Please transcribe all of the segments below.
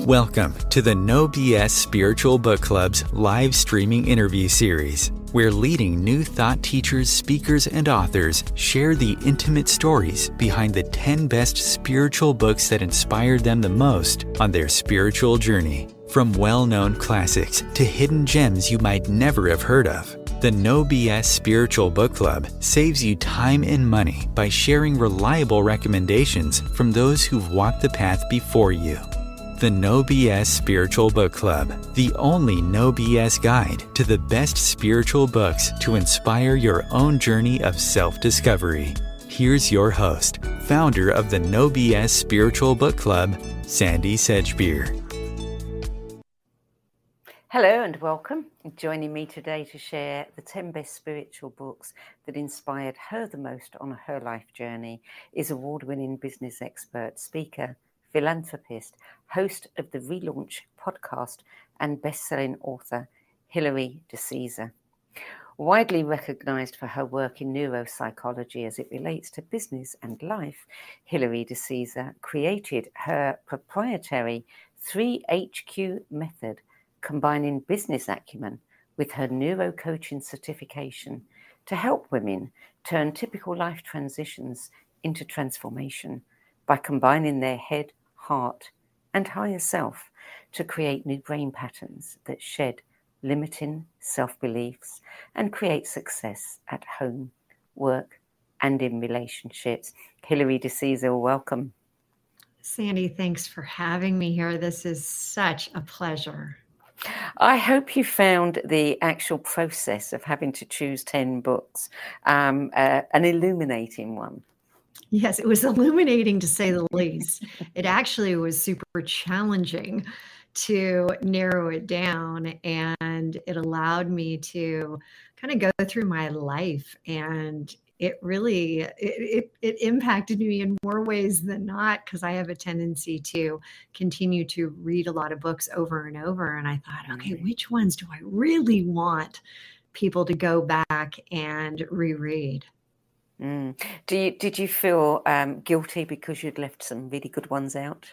Welcome to the No BS Spiritual Book Club's live streaming interview series, where leading new thought teachers, speakers, and authors share the intimate stories behind the 10 best spiritual books that inspired them the most on their spiritual journey. From well-known classics to hidden gems you might never have heard of, the No BS Spiritual Book Club saves you time and money by sharing reliable recommendations from those who've walked the path before you. The No BS Spiritual Book Club, the only no BS guide to the best spiritual books to inspire your own journey of self-discovery. Here's your host, founder of the No BS Spiritual Book Club, Sandie Sedgbeer. Hello and welcome. Joining me today to share the 10 best spiritual books that inspired her the most on her life journey is award-winning business expert, speaker, philanthropist, host of the Relaunch Podcast, and best-selling author, Hilary DeCesare. Widely recognized for her work in neuropsychology as it relates to business and life, Hilary DeCesare created her proprietary 3HQ method, combining business acumen with her neuro coaching certification to help women turn typical life transitions into transformation by combining their head, heart, and higher self to create new brain patterns that shed limiting self-beliefs and create success at home, work, and in relationships. Hilary DeCesare, welcome. Sandie, thanks for having me here. This is such a pleasure. I hope you found the actual process of having to choose 10 books an illuminating one. Yes, it was illuminating to say the least. It actually was super challenging to narrow it down, and it allowed me to kind of go through my life, and it really it impacted me in more ways than not, because I have a tendency to continue to read a lot of books over and over, and I thought, okay, which ones do I really want people to go back and reread? Did you feel guilty because you'd left some really good ones out?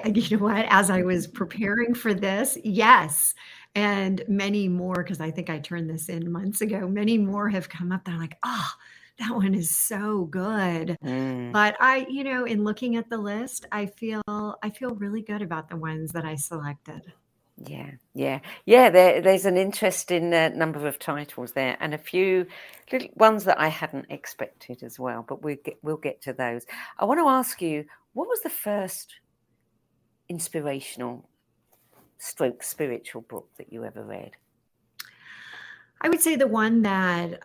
You know what? As I was preparing for this, yes, and many more, because I think I turned this in months ago. Many more have come up that I'm like, oh, that one is so good. But in looking at the list, I feel really good about the ones that I selected. Yeah. There's an interesting number of titles there, and a few little ones that I hadn't expected as well. But we'll get to those. I want to ask you, what was the first inspirational / spiritual book that you ever read? I would say the one that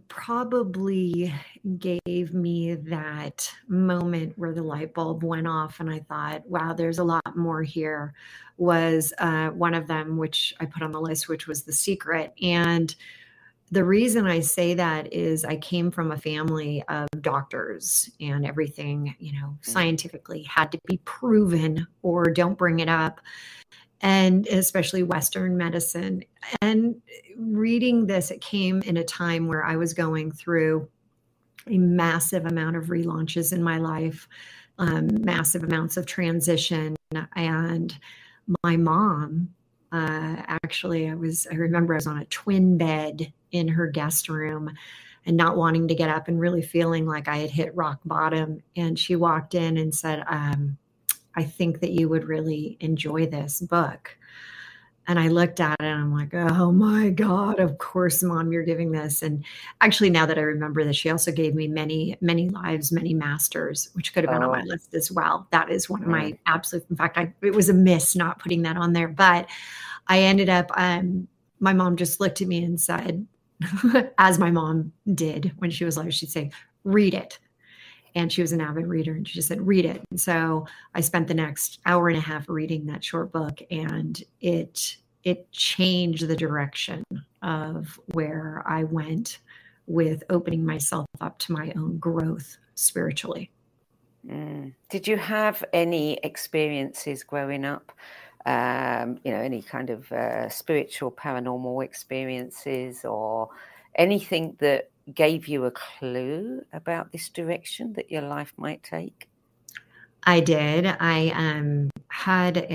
probably gave me that moment where the light bulb went off and I thought, wow, there's a lot more here, was one of them, which I put on the list, which was The Secret. And the reason I say that is I came from a family of doctors, and everything, scientifically had to be proven or don't bring it up. And especially Western medicine. And reading this, it came in a time where I was going through a massive amount of relaunches in my life, massive amounts of transition. And my mom, actually, I remember I was on a twin bed in her guest room and not wanting to get up and really feeling like I had hit rock bottom. And she walked in and said, I think that you would really enjoy this book. And I looked at it and I'm like, oh my God, of course, Mom, you're giving this. And actually, now that I remember this, she also gave me Many, Many Lives, Many Masters, which could have been on my list as well. That is one of my absolute, in fact, it was a miss not putting that on there. But I ended up, my mom just looked at me and said, as my mom did when she was alive, she'd say, read it. And she was an avid reader, and she just said, read it. And so I spent the next hour and a half reading that short book, and it changed the direction of where I went with opening myself up to my own growth spiritually. Did you have any experiences growing up, any kind of spiritual, paranormal experiences, or anything that gave you a clue about this direction that your life might take? I did. I had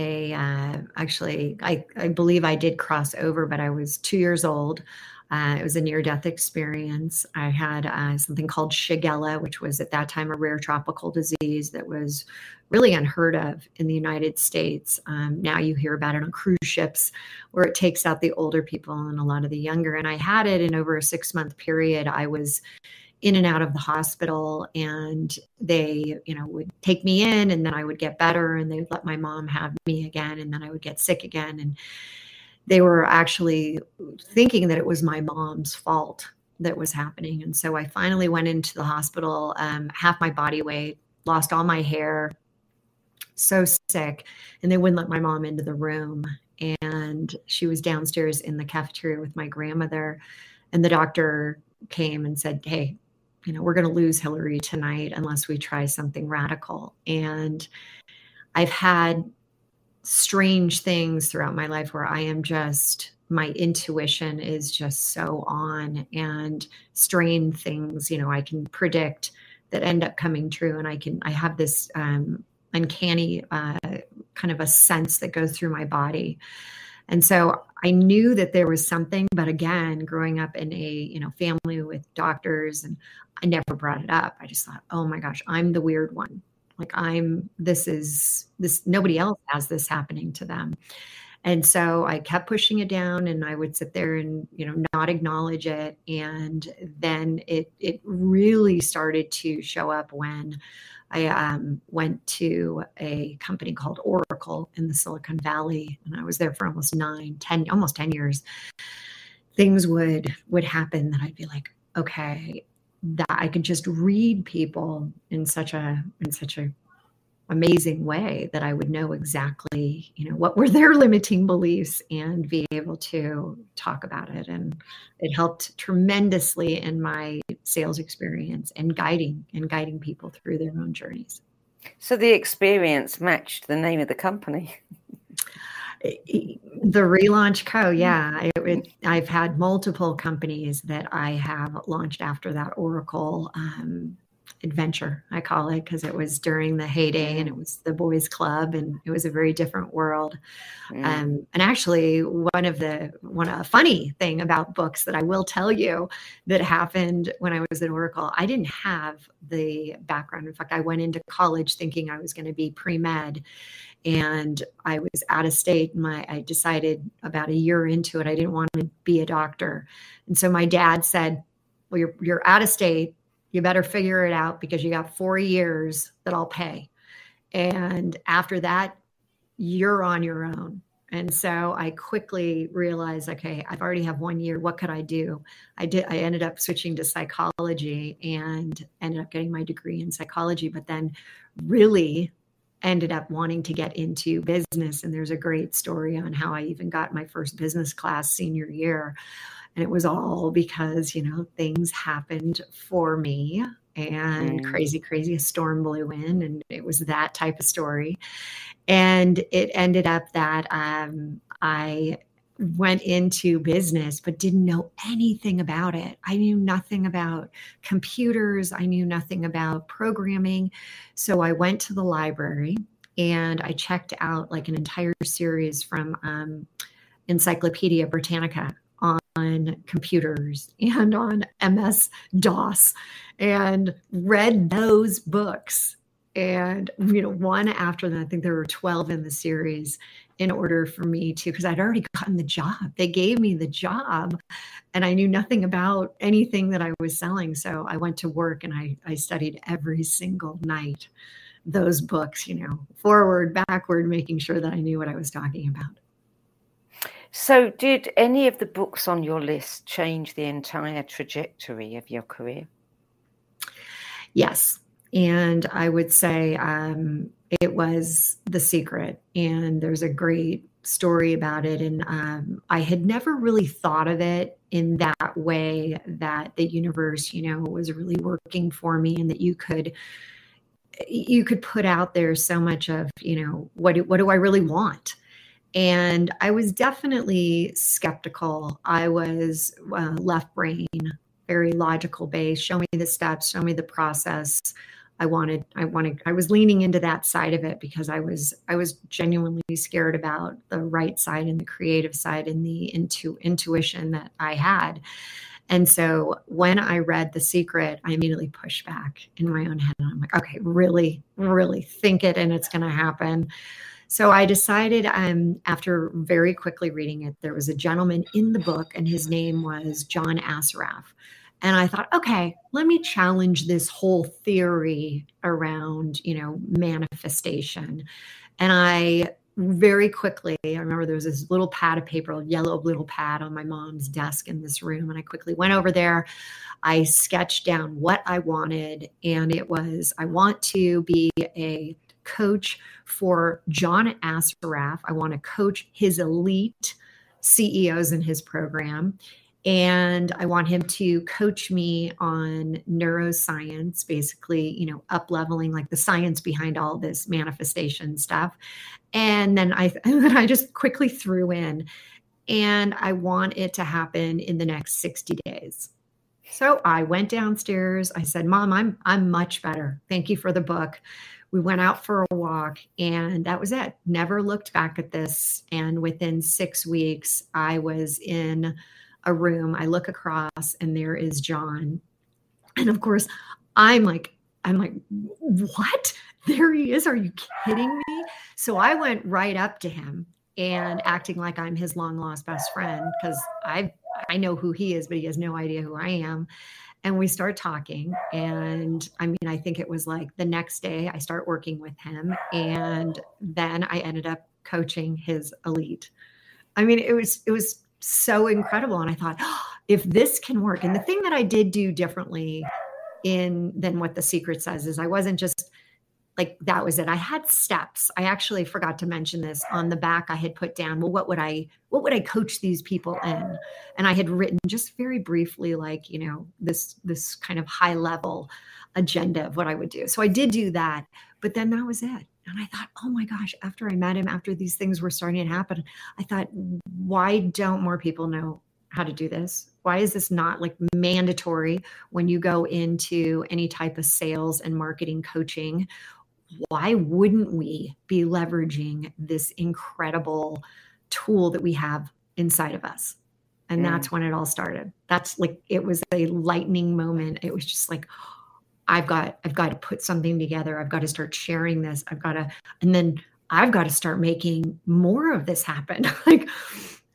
actually, I believe I did cross over, but I was 2 years old. It was a near-death experience. I had something called Shigella, which was at that time a rare tropical disease that was really unheard of in the United States. Now you hear about it on cruise ships where it takes out the older people and a lot of the younger. And I had it in over a 6-month period. I was in and out of the hospital, and they, would take me in, and then I would get better, and they would let my mom have me again, and then I would get sick again. And they were actually thinking that it was my mom's fault that was happening. And so I finally went into the hospital, half my body weight, lost all my hair, so sick, and they wouldn't let my mom into the room. And she was downstairs in the cafeteria with my grandmother, and the doctor came and said, "Hey, we're going to lose Hilary tonight unless we try something radical." And I've had strange things throughout my life where my intuition is just so on, and strange things, I can predict that end up coming true. And I have this uncanny kind of a sense that goes through my body. And so I knew that there was something, but again, growing up in a, family with doctors, and I never brought it up. I just thought, oh my gosh, I'm the weird one. Like nobody else has this happening to them. And so I kept pushing it down, and I would sit there and, not acknowledge it. And then it really started to show up when I went to a company called Oracle in the Silicon Valley, and I was there for almost 10 years. Things would happen that I'd be like, okay, that I could just read people in such a amazing way that I would know exactly, what were their limiting beliefs and be able to talk about it. And it helped tremendously in my sales experience and guiding people through their own journeys. So the experience matched the name of the company. The Relaunch Co. Yeah. I've had multiple companies that I have launched after that Oracle adventure, I call it, because it was during the heyday, and it was the boys club, and it was a very different world. And actually a funny thing about books that I will tell you that happened when I was at Oracle, I didn't have the background. In fact, I went into college thinking I was going to be pre-med, and I was out of state. I decided about a year into it, I didn't want to be a doctor. And so my dad said, well, you're out of state. You better figure it out because you got 4 years that I'll pay. And after that, you're on your own. And so I quickly realized, okay, I've already have 1 year. What could I do? I ended up switching to psychology and ended up getting my degree in psychology, but then really ended up wanting to get into business. And there's a great story on how I even got my first business class senior year. And it was all because, things happened for me, and crazy, a storm blew in, and it was that type of story. And it ended up that I went into business, but didn't know anything about it. I knew nothing about computers. I knew nothing about programming. So I went to the library and I checked out like an entire series from Encyclopedia Britannica on computers and on MS-DOS, and read those books. And, one after that, I think there were 12 in the series, in order for me to, because I'd already gotten the job. They gave me the job and I knew nothing about anything that I was selling. So I went to work and I studied every single night those books, forward, backward, making sure that I knew what I was talking about. So did any of the books on your list change the entire trajectory of your career? Yes. And I would say it was The Secret. And there's a great story about it. And I had never really thought of it in that way, that the universe, was really working for me, and that you could put out there so much of, what do I really want? And I was definitely skeptical. I was left brain, very logical based. Show me the steps, show me the process. I was leaning into that side of it because I was genuinely scared about the right side and the creative side and the intuition that I had. And so when I read The Secret, I immediately pushed back in my own head. And I'm like, okay, really, really think it and it's going to happen. So I decided, after very quickly reading it, there was a gentleman in the book and his name was John Assaraf. And I thought, okay, let me challenge this whole theory around, manifestation. And I very quickly, I remember there was this little pad of paper, a yellow little pad on my mom's desk in this room. And I quickly went over there. I sketched down what I wanted. And it was, I want to be a coach for John Assaraf. I want to coach his elite CEOs in his program. And I want him to coach me on neuroscience, basically, up leveling, like the science behind all this manifestation stuff. And then I just quickly threw in, and I want it to happen in the next 60 days. So I went downstairs. I said, Mom, I'm much better. Thank you for the book. We went out for a walk, and that was it. Never looked back at this. And within 6 weeks, I was in a room. I look across, and there is John. And of course, I'm like, what? There he is. Are you kidding me? So I went right up to him and acting like I'm his long lost best friend, because I know who he is, but he has no idea who I am. And we start talking. And I think it was like the next day I start working with him. And then I ended up coaching his elite. It was so incredible. And I thought, if this can work. And the thing that I did do differently than what The Secret says is I wasn't just like, that was it. I had steps. I actually forgot to mention this. On the back, I had put down, well, what would I coach these people in? And I had written just very briefly, like, this kind of high level agenda of what I would do. So I did do that, but then that was it. And I thought, oh my gosh, after I met him, after these things were starting to happen, I thought, why don't more people know how to do this? Why is this not like mandatory when you go into any type of sales and marketing coaching? Why wouldn't we be leveraging this incredible tool that we have inside of us? And that's when it all started. That's like, it was a lightning moment. It was just like, I've got to put something together. I've got to start sharing this. And then I've got to start making more of this happen. Like,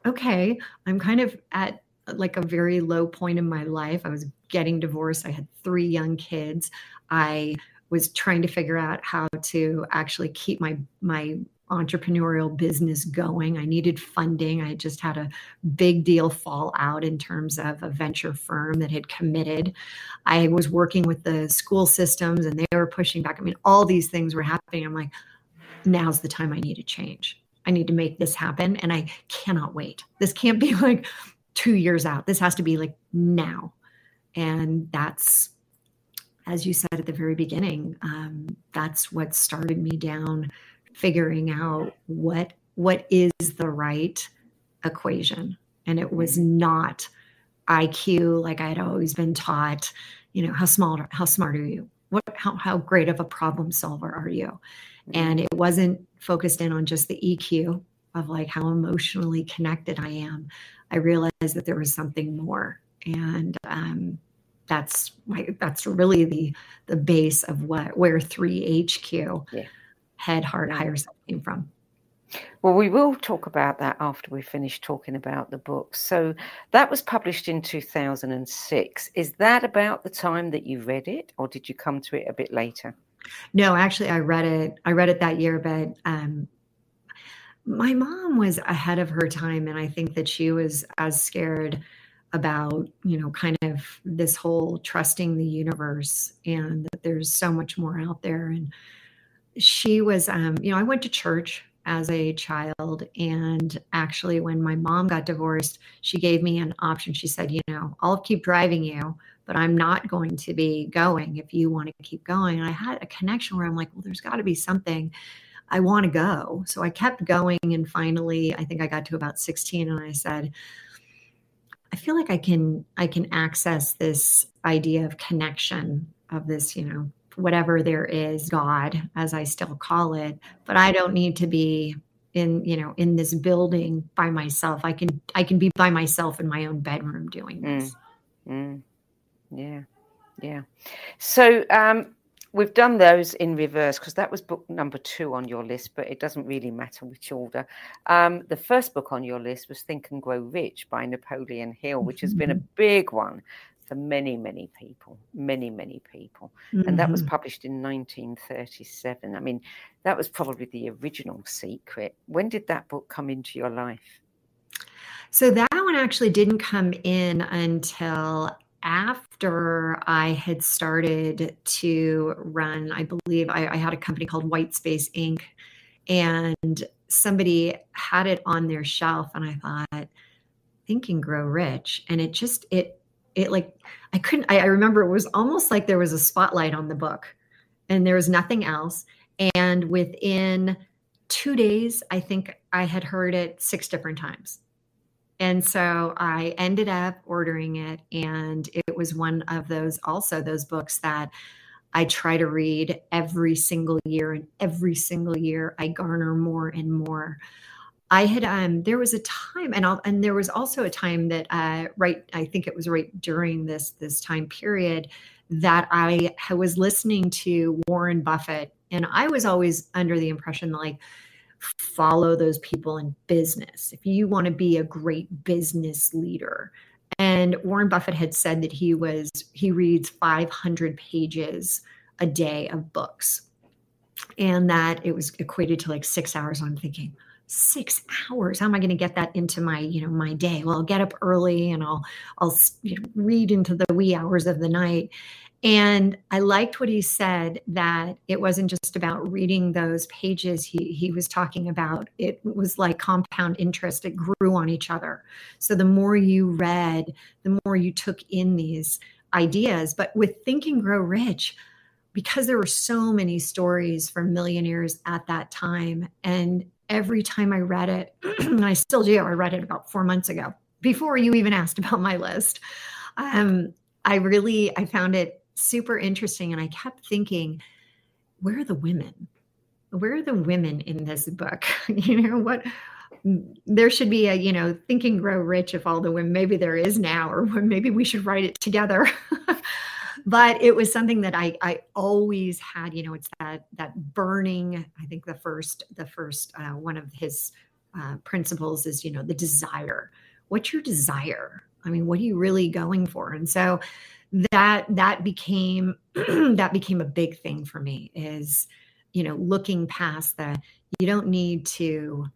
okay, I'm kind of at like a very low point in my life. I was getting divorced. I had 3 young kids. I was trying to figure out how to actually keep my entrepreneurial business going. I needed funding. I just had a big deal fall out in terms of a venture firm that had committed. I was working with the school systems and they were pushing back. All these things were happening. I'm like, now's the time I need to change. I need to make this happen. And I cannot wait. This can't be like 2 years out. This has to be like now. And that's, as you said at the very beginning, that's what started me down figuring out what is the right equation. And it was not IQ like I had always been taught. How smart are you? How great of a problem solver are you? And it wasn't focused in on just the EQ of like how emotionally connected I am. I realized that there was something more. And that's really the base of where 3HQ, head, heart, higher self, came from. Well, we will talk about that after we finish talking about the book. So that was published in 2006. Is that about the time that you read it, or did you come to it a bit later? No, actually, I read it that year, but my mom was ahead of her time, and I think that she was as scared about, kind of this whole trusting the universe and that there's so much more out there. And she was, I went to church as a child, and actually when my mom got divorced, she gave me an option. She said, I'll keep driving you, but I'm not going to be going if you want to keep going. And I had a connection where I'm like, well, there's got to be something. I want to go. So I kept going. And finally, I think I got to about 16 and I said, I feel like I can access this idea of connection, of this, whatever there is, God, as I still call it, but I don't need to be in this building by myself. I can be by myself in my own bedroom doing this. Yeah. So we've done those in reverse because that was book number 2 on your list, but it doesn't really matter which order. The first book on your list was Think and Grow Rich by Napoleon Hill, which has been a big one for many, many people. And that was published in 1937. I mean, that was probably the original secret. When did that book come into your life? So that one actually didn't come in until after I had started to run. I believe I had a company called White Space Inc. And somebody had it on their shelf, and I thought, Think and Grow Rich. And I remember it was almost like there was a spotlight on the book and there was nothing else. And within 2 days, I think I had heard it 6 different times. And so I ended up ordering it. And it was one of those books that I try to read every single year. And every single year I garner more and more. I had, there was a time, and there was also a time that, I think it was right during this time period that I was listening to Warren Buffett. And I was always under the impression that, like, follow those people in business if you want to be a great business leader. And Warren Buffett had said that he reads 500 pages a day of books, and that it was equated to like 6 hours. I'm thinking, 6 hours, how am I going to get that into my, my day? Well, I'll get up early and I'll read into the wee hours of the night. And I liked what he said, that it wasn't just about reading those pages. He was talking about, it was like compound interest. It grew on each other. So the more you read, the more you took in these ideas. But with Think and Grow Rich, because there were so many stories from millionaires at that time, and every time I read it, and I still do, I read it about 4 months ago, before you even asked about my list. I found it super interesting. And I kept thinking, where are the women? Where are the women in this book? There should be a, Think and Grow Rich if all the women, maybe there is now, or maybe we should write it together. But it was something that I always had, it's that burning. I think the first one of his principles is, the desire. What's your desire? I mean, what are you really going for? And so that became a big thing for me, is, looking past that. You don't need to.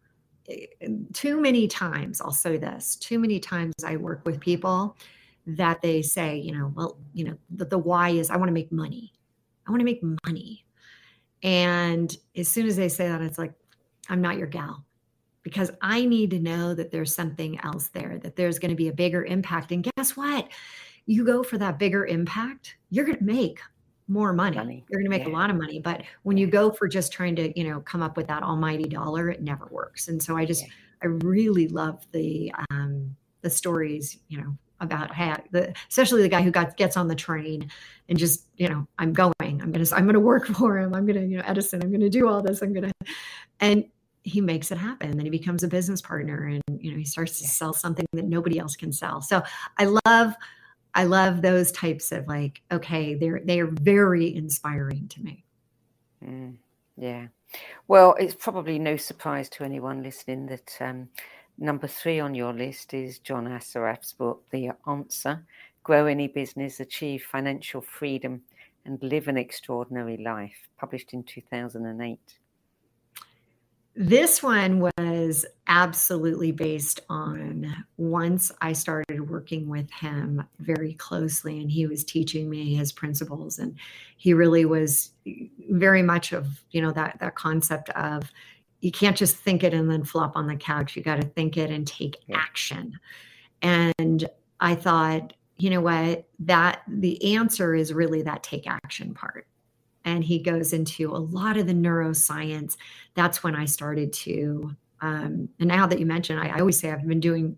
Too many times, I'll say this, too many times I work with people that they say, the why is, I want to make money. I want to make money. And as soon as they say that, it's like, I'm not your gal, because I need to know that there's something else there, that there's going to be a bigger impact. And guess what? You go for that bigger impact, you're going to make more money. You're going to make a lot of money. But when you go for just trying to, come up with that almighty dollar, it never works. And so I really love the stories, about especially the guy who gets on the train and just, I'm going to work for him. I'm going to, Edison, I'm going to do all this. And he makes it happen. And then he becomes a business partner, and, he starts to sell something that nobody else can sell. So I love those types of, like, okay, they are very inspiring to me. Yeah. Well, it's probably no surprise to anyone listening that, number 3 on your list is John Assaraf's book, The Answer: Grow Any Business, Achieve Financial Freedom, and Live an Extraordinary Life, published in 2008. This one was absolutely based on, once I started working with him very closely, and he was teaching me his principles, and he really was very much of, that concept of, you can't just think it and then flop on the couch. You got to think it and take action. And I thought, you know what, that the answer is really that take action part. And he goes into a lot of the neuroscience. That's when I started to And now that you mention, I always say I've been doing,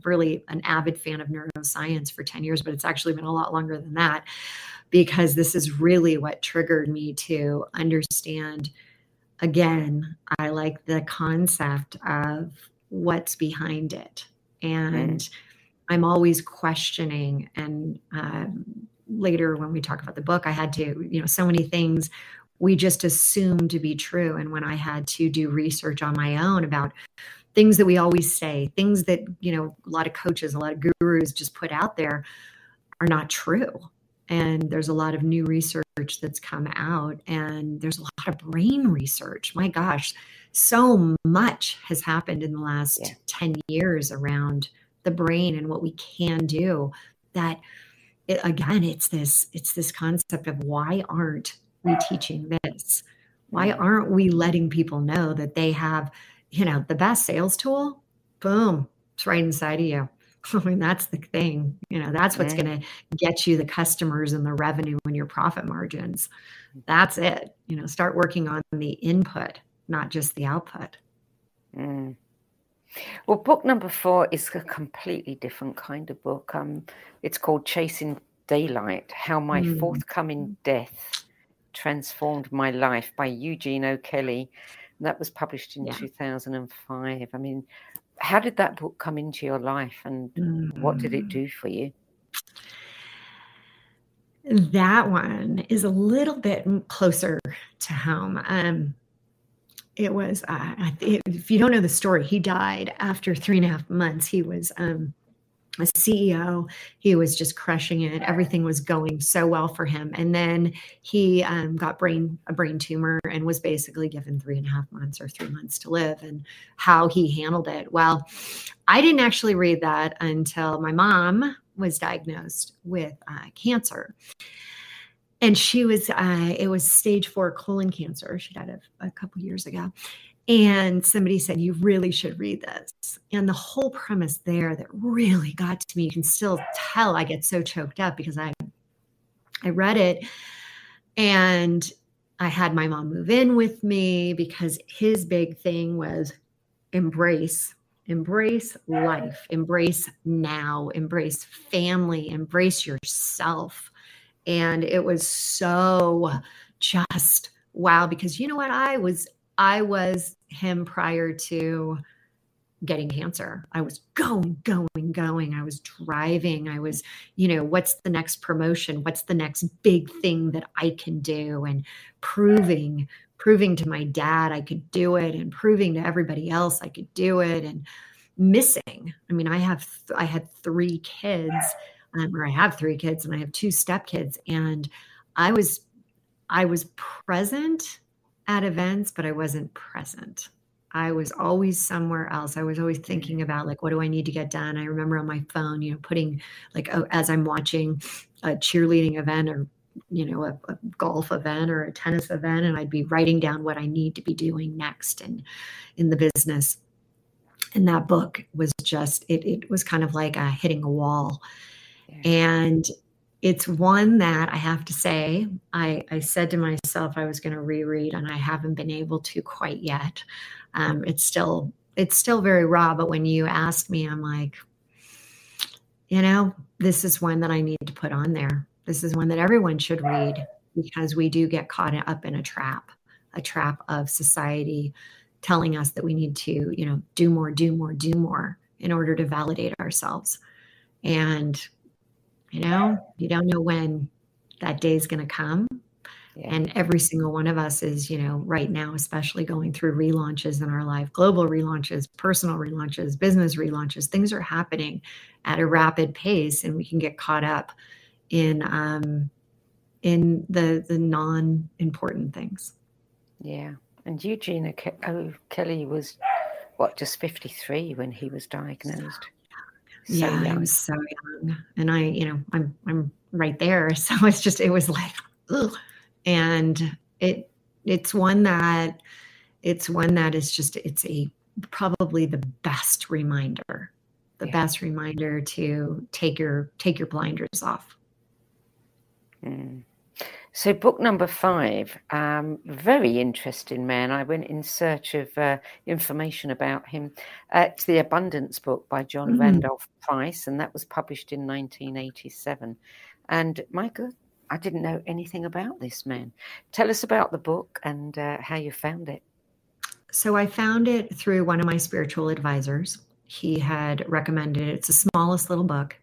really an avid fan of neuroscience for 10 years, but it's actually been a lot longer than that, because this is really what triggered me to understand. Again, I like the concept of what's behind it. And I'm always questioning. And later when we talk about the book, I had to, so many things we just assumed to be true. And when I had to do research on my own about things that we always say, things that, a lot of coaches, a lot of gurus just put out there are not true. And there's a lot of new research that's come out, and there's a lot of brain research. My gosh, so much has happened in the last 10 years around the brain and what we can do, that it's this concept of, why aren't we teaching this? Why aren't we letting people know that they have, the best sales tool? Boom, it's right inside of you. I mean, that's the thing, that's what's going to get you the customers and the revenue and your profit margins. That's it. Start working on the input, not just the output. Well, book number 4 is a completely different kind of book. It's called Chasing Daylight: How My Forthcoming Death Transformed My Life, by Eugene O'Kelly. And that was published in 2005. I mean, how did that book come into your life, and what did it do for you? That one is a little bit closer to home. It was, if you don't know the story, he died after 3.5 months. He was a CEO. He was just crushing it. Everything was going so well for him. And then he got a brain tumor and was basically given 3.5 months or 3 months to live. And how he handled it, well, I didn't actually read that until my mom was diagnosed with cancer. And she was, it was stage 4 colon cancer. She died a couple years ago. And somebody said, you really should read this. And the whole premise there that really got to me, you can still tell I get so choked up because I read it, and I had my mom move in with me, because his big thing was embrace life, embrace now, embrace family, embrace yourself. And it was so just wow, because you know what, I was him prior to getting cancer. I was going. I was driving. I was, what's the next promotion? What's the next big thing that I can do? And proving to my dad I could do it, and proving to everybody else I could do it, and missing. I mean, I had 3 kids, or I have 3 kids, and I have 2 stepkids. And I was present at events, but I wasn't present. I was always somewhere else. I was always thinking about, like, what do I need to get done? I remember on my phone, putting, like, as I'm watching a cheerleading event, or, a golf event or a tennis event, and I'd be writing down what I need to be doing next and in the business. And that book was just, it was kind of like hitting a wall. Yeah. And it's one that I have to say, I said to myself I was going to reread, and I haven't been able to quite yet. It's still very raw, but when you asked me, I'm like, this is one that I need to put on there. This is one that everyone should read, because we do get caught up in a trap of society telling us that we need to, do more in order to validate ourselves. And you don't know when that day is going to come. Yeah. And every single one of us is, right now, especially going through relaunches in our life, global relaunches, personal relaunches, business relaunches. Things are happening at a rapid pace, and we can get caught up in the non-important things. Yeah. And Eugene O'Kelly was, just 53 when he was diagnosed? So young. I was so young, and I'm right there. So it was like, ugh. And it's one that is just, it's probably the best reminder, to take your blinders off. So book number 5, very interesting man. I went in search of information about him. It's The Abundance Book by John Randolph Price, and that was published in 1987. And Michael, I didn't know anything about this man. Tell us about the book and how you found it. So I found it through one of my spiritual advisors. He had recommended it. It's the smallest little book.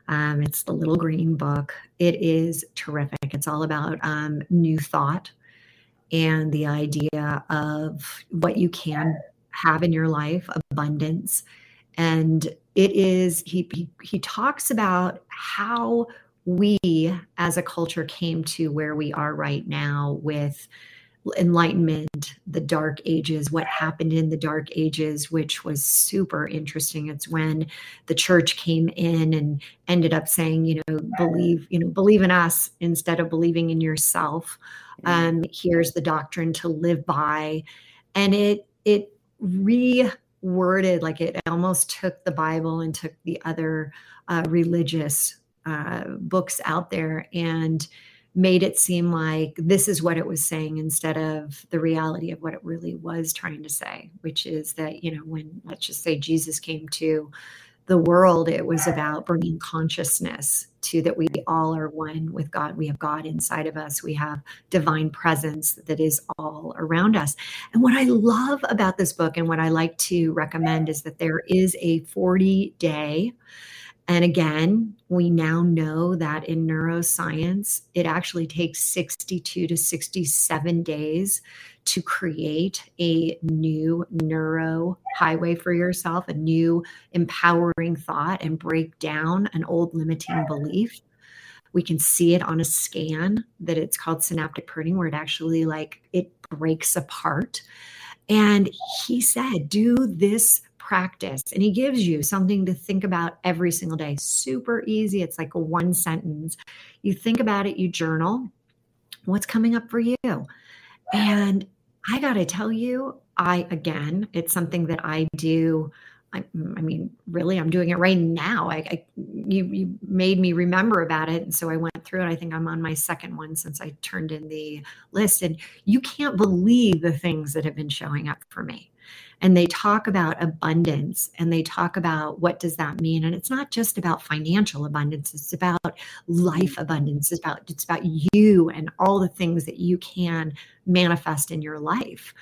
It's the little green book. It is terrific. It's all about new thought and the idea of what you can have in your life, abundance. And it is, he talks about how we as a culture came to where we are right now with Enlightenment, the Dark Ages, what happened in the Dark Ages, which was super interesting. It's when the church came in and ended up saying, believe in us instead of believing in yourself. Here's the doctrine to live by. And it reworded, like it almost took the Bible and took the other religious books out there and made it seem like this is what it was saying instead of the reality of what it really was trying to say, which is that, when, let's just say, Jesus came to the world, it was about bringing consciousness to that we all are one with God. We have God inside of us. We have divine presence that is all around us. And what I love about this book and what I like to recommend is that there is a 40-day. And again, we now know that in neuroscience, it actually takes 62 to 67 days to create a new neuro highway for yourself, a new empowering thought, and break down an old limiting belief. We can see it on a scan that it's called synaptic pruning, where it actually it breaks apart. And he said, do this practice. And he gives you something to think about every single day. Super easy. It's like a one sentence. You think about it, you journal. What's coming up for you? And I got to tell you, it's something that I do. I mean, really, I'm doing it right now. You made me remember about it. And so I went through it. I think I'm on my second one since I turned in the list. And you can't believe the things that have been showing up for me. And they talk about abundance and they talk about what does that mean? And it's not just about financial abundance. It's about life abundance. It's about you and all the things that you can manifest in your life.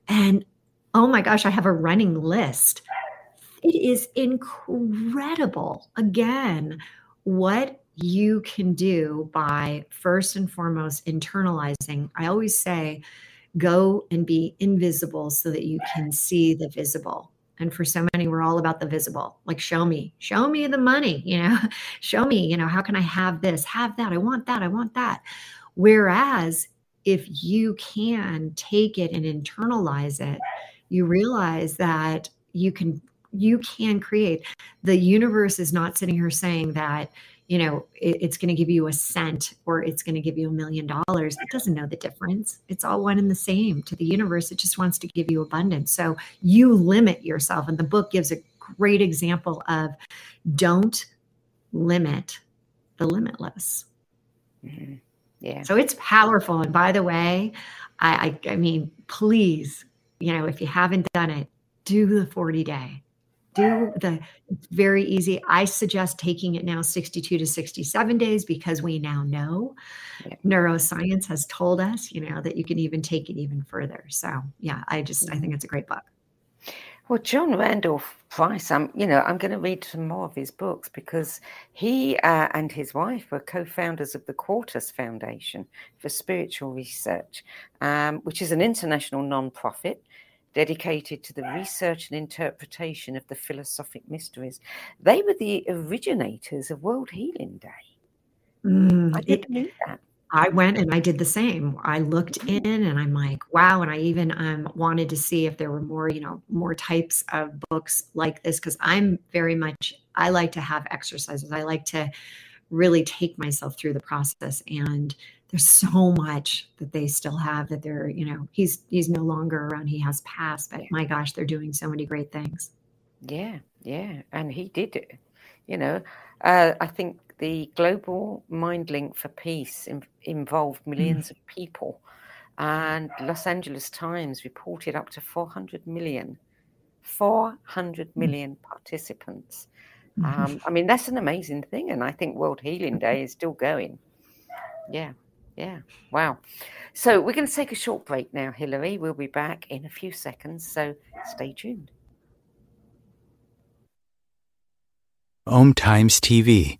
And oh my gosh, I have a running list. It is incredible, again, what you can do by first and foremost internalizing. I always say, go and be invisible so that you can see the visible. And for so many, we're all about the visible. Like, show me the money, show me, how can I have this, have that? I want that. I want that. Whereas if you can take it and internalize it, you realize that you can create. The universe is not sitting here saying that, it's going to give you a cent or it's going to give you $1 million. It doesn't know the difference. It's all one and the same to the universe. It just wants to give you abundance. So you limit yourself. And the book gives a great example of don't limit the limitless. Mm-hmm. Yeah. So it's powerful. And by the way, I mean, please, if you haven't done it, do the 40-day. It's very easy. I suggest taking it now 62 to 67 days because we now know neuroscience has told us, that you can even take it even further. So yeah, I think it's a great book. Well, John Randolph Price, I'm going to read some more of his books because he and his wife were co-founders of the Quartus Foundation for Spiritual Research, which is an international non-profit dedicated to the research and interpretation of the philosophic mysteries. They were the originators of World Healing Day. I didn't know that. I went and I did the same. I looked in and I'm like, wow. And I even wanted to see if there were more, more types of books like this, because I like to have exercises. I like to really take myself through the process. And there's so much that they still have that they're, he's no longer around. He has passed, but my gosh, they're doing so many great things. Yeah. And he did it. I think the global mind link for peace involved millions of people. And Los Angeles Times reported up to 400 million participants. I mean, that's an amazing thing. And I think World Healing Day is still going. Yeah. Wow. So we're going to take a short break now, Hilary. We'll be back in a few seconds. So stay tuned. OMTimes TV.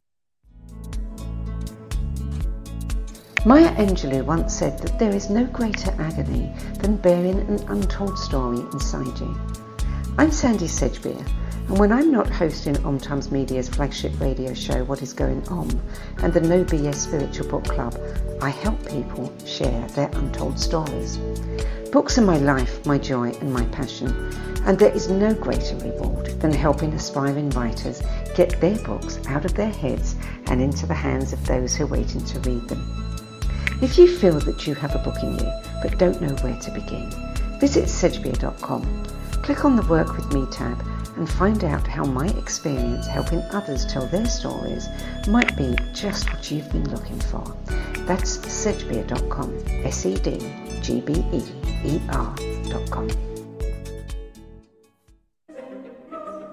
Maya Angelou once said that there is no greater agony than bearing an untold story inside you. I'm Sandie Sedgbeer, and when I'm not hosting OMTimes Media's flagship radio show What Is Going On and the No BS Spiritual Book Club, I help people share their untold stories. Books are my life, my joy and my passion, and there is no greater reward than helping aspiring writers get their books out of their heads and into the hands of those who are waiting to read them. If you feel that you have a book in you but don't know where to begin, visit sedgbeer.com. Click on the Work With Me tab and find out how my experience helping others tell their stories might be just what you've been looking for. That's sedgbeer.com, sedgbeer.com.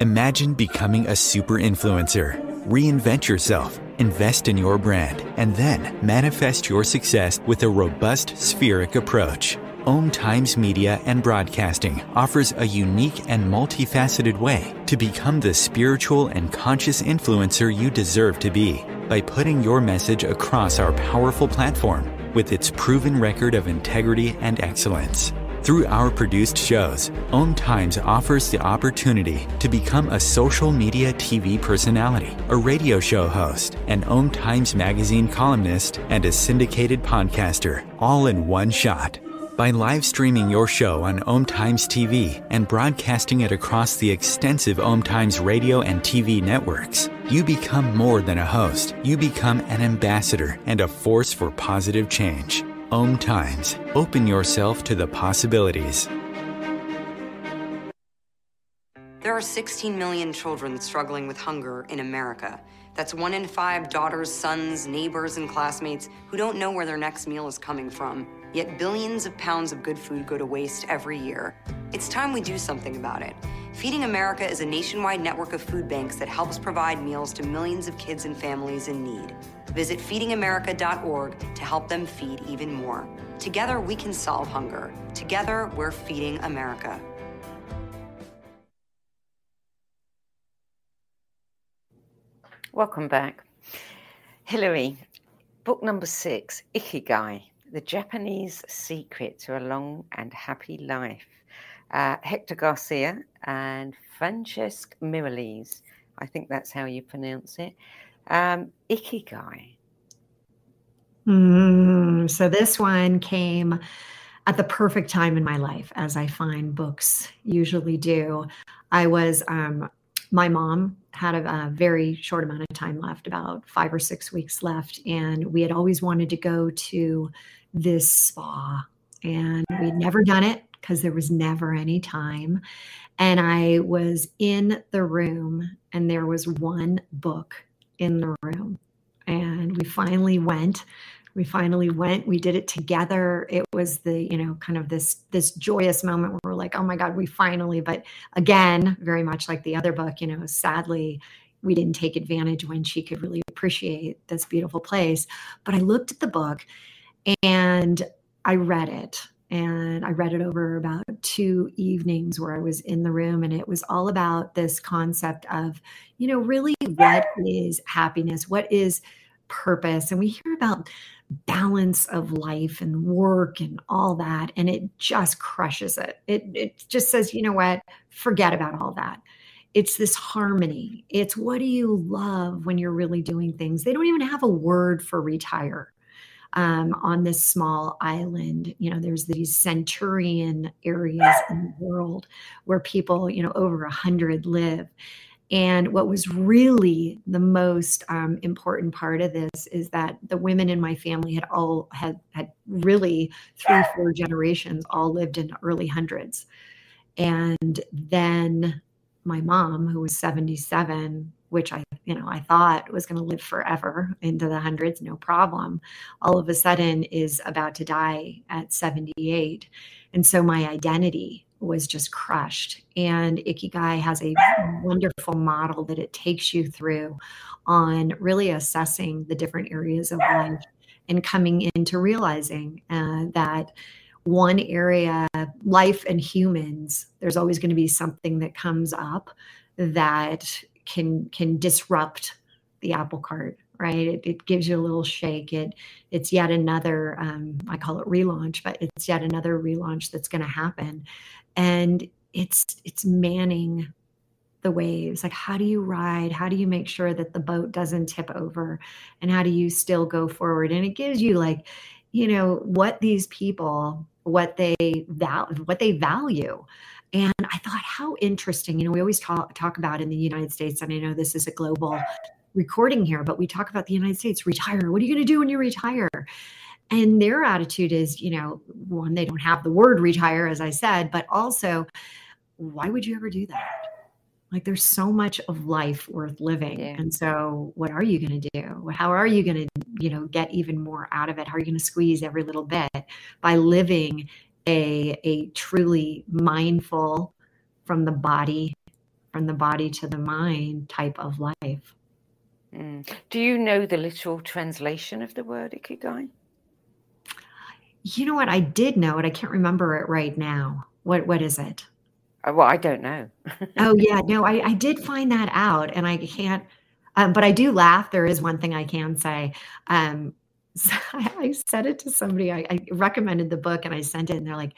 Imagine becoming a super influencer. Reinvent yourself, invest in your brand, and then manifest your success with a robust spheric approach. OMTimes Media and Broadcasting offers a unique and multifaceted way to become the spiritual and conscious influencer you deserve to be by putting your message across our powerful platform with its proven record of integrity and excellence. Through our produced shows, OMTimes offers the opportunity to become a social media TV personality, a radio show host, an OMTimes magazine columnist, and a syndicated podcaster, all in one shot. By live streaming your show on OMTimes TV and broadcasting it across the extensive OMTimes radio and TV networks, you become more than a host. You become an ambassador and a force for positive change. OMTimes. Open yourself to the possibilities. There are 16 million children struggling with hunger in America. That's 1 in 5 daughters, sons, neighbors, and classmates who don't know where their next meal is coming from. Yet billions of pounds of good food go to waste every year. It's time we do something about it. Feeding America is a nationwide network of food banks that helps provide meals to millions of kids and families in need. Visit feedingamerica.org to help them feed even more. Together, we can solve hunger. Together, we're feeding America. Welcome back. Hilary, book number 6, Ikigai, The Japanese Secret to a Long and Happy Life. Hector Garcia and Francesc Miralles. I think that's how you pronounce it. Ikigai. So this one came at the perfect time in my life, as I find books usually do. I was, my mom had a very short amount of time left, about 5 or 6 weeks left. And we had always wanted to go to this spa, and we'd never done it because there was never any time. And I was in the room and there was one book in the room, and we finally went. We did it together. It was the, kind of this joyous moment where we're like, oh my God, we finally, but again, very much like the other book, sadly, we didn't take advantage when she could really appreciate this beautiful place. But I looked at the book and I read it. And I read it over about 2 evenings where I was in the room. And it was all about this concept of, really what is happiness? What is purpose? And we hear about balance of life and work and all that. And it just crushes it. It just says, you know what? Forget about all that. It's this harmony. It's what do you love when you're really doing things? They don't even have a word for retire. On this small island, there's these centurion areas in the world where people, over 100 live. And what was really the most important part of this is that the women in my family had really 3-4 generations all lived in the early hundreds. And then my mom, who was 77, which I thought was going to live forever into the hundreds, no problem, all of a sudden is about to die at 78. And so my identity was just crushed. And Ikigai has a wonderful model that it takes you through on really assessing the different areas of life and coming into realizing that one area, life and humans, there's always going to be something that comes up that can disrupt the apple cart, right? It gives you a little shake. It's yet another, I call it relaunch, but it's yet another relaunch that's going to happen. And it's manning the waves. Like, how do you ride? How do you make sure that the boat doesn't tip over? And how do you still go forward? And it gives you, like, what these people, what they value. And I thought, how interesting. We always talk about in the United States, and I know this is a global recording here, but we talk about the United States, retire. What are you going to do when you retire? And their attitude is, one, they don't have the word retire, as I said, but also, why would you ever do that? Like, there's so much of life worth living. Yeah. And so what are you going to do? How are you going to, get even more out of it? How are you going to squeeze every little bit by living a truly mindful from the body to the mind type of life? Do you know the literal translation of the word Ikigai? You know what? I did know it. I can't remember it right now. What is it? Well, I don't know. Oh, yeah. No, I did find that out, and I can't, but I do laugh. There is one thing I can say. So I said it to somebody. I recommended the book, and I sent it, and they're like,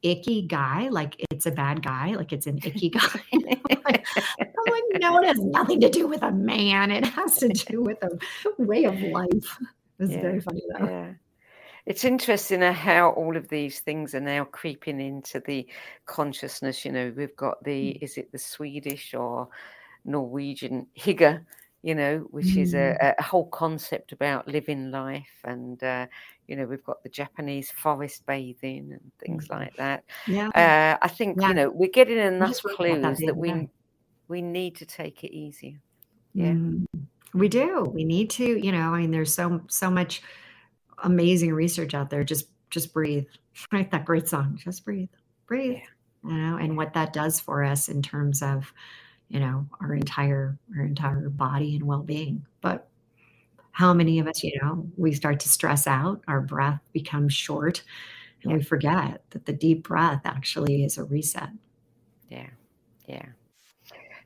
icky guy, like it's a bad guy, like it's an icky guy. I'm like, no, it has nothing to do with a man. It has to do with a way of life. It was very funny, though. Yeah. It's interesting how all of these things are now creeping into the consciousness. We've got is it the Swedish or Norwegian hygge, which is a whole concept about living life. And, we've got the Japanese forest bathing and things like that. Yeah. I think, we're getting enough clues that we need to take it easier. Yeah. We do. We need to, there's so much amazing research out there. Just breathe. Right? That great song. Just breathe. Yeah. And what that does for us in terms of, our entire body and well-being. But how many of us, we start to stress out, our breath becomes short, and we forget that the deep breath actually is a reset. Yeah.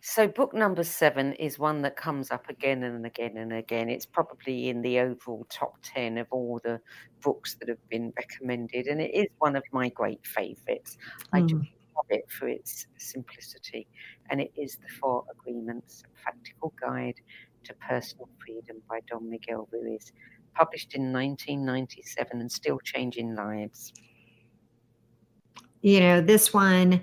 So book number 7 is one that comes up again and again and again. It's probably in the overall top 10 of all the books that have been recommended, and it is one of my great favorites. I do love it for its simplicity, and it is The 4 Agreements, A Practical Guide to Personal Freedom by Don Miguel Ruiz, published in 1997 and still changing lives. This one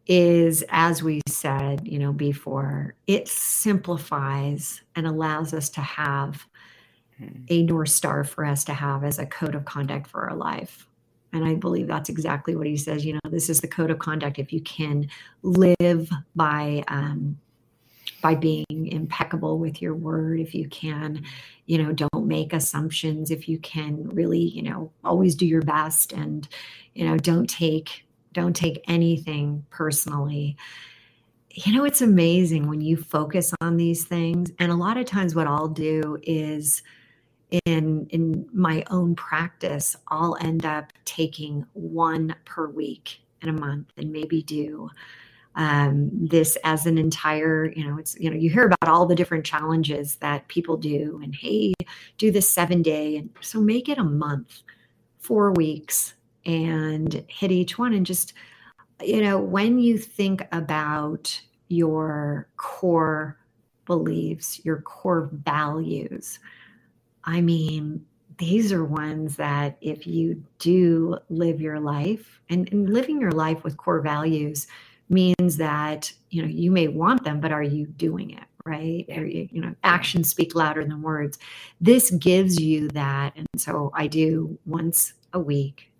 is, as we said, before, it simplifies and allows us to have a North Star for us to have as a code of conduct for our life. And I believe that's exactly what he says. This is the code of conduct. If you can live by being impeccable with your word, if you can, don't make assumptions, if you can really, always do your best, and, don't take anything personally. It's amazing when you focus on these things. And a lot of times what I'll do is in my own practice, I'll end up taking one per week in a month, and maybe do this as an entire, you hear about all the different challenges that people do, and hey, do this 7-day. And so make it a month, 4 weeks, and hit each one. And just, when you think about your core beliefs, your core values, these are ones that if you do live your life, and living your life with core values means that, you may want them, but are you doing it? Right? Yeah. Actions speak louder than words. This gives you that. And so I do once a week,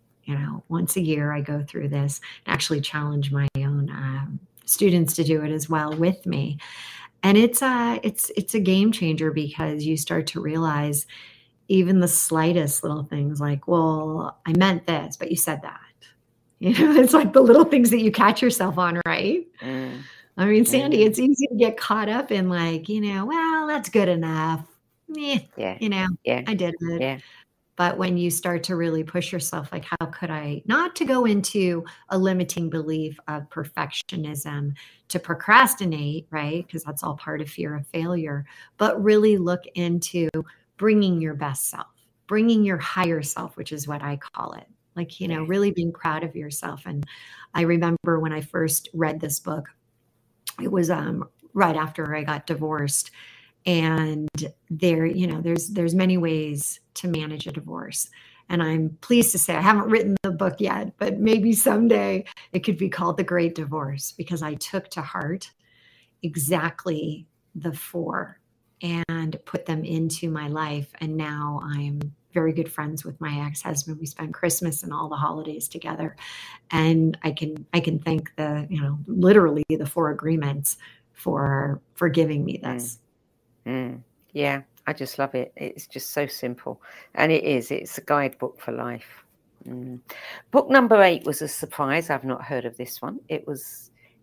once a year, I go through this and actually challenge my own students to do it as well with me. And it's a game changer, because you start to realize even the slightest little things, like, well, I meant this, but you said that. It's like the little things that you catch yourself on, right? I mean, Sandie, it's easy to get caught up in, like, well, that's good enough. I did it. Yeah. But when you start to really push yourself, like, how could I, not to go into a limiting belief of perfectionism, to procrastinate, right? Because that's all part of fear of failure, but really look into bringing your best self, bringing your higher self, which is what I call it. Like, really being proud of yourself. And I remember when I first read this book, it was right after I got divorced. And there's many ways to manage a divorce. And I'm pleased to say I haven't written the book yet, but maybe someday it could be called The Great Divorce, because I took to heart exactly the 4 and put them into my life. And now I'm very good friends with my ex-husband. We spend Christmas and all the holidays together. And I can thank literally the 4 agreements for giving me this. Yeah, I just love it. It's just so simple. And it's a guidebook for life. Book number 8 was a surprise. I've not heard of this one. It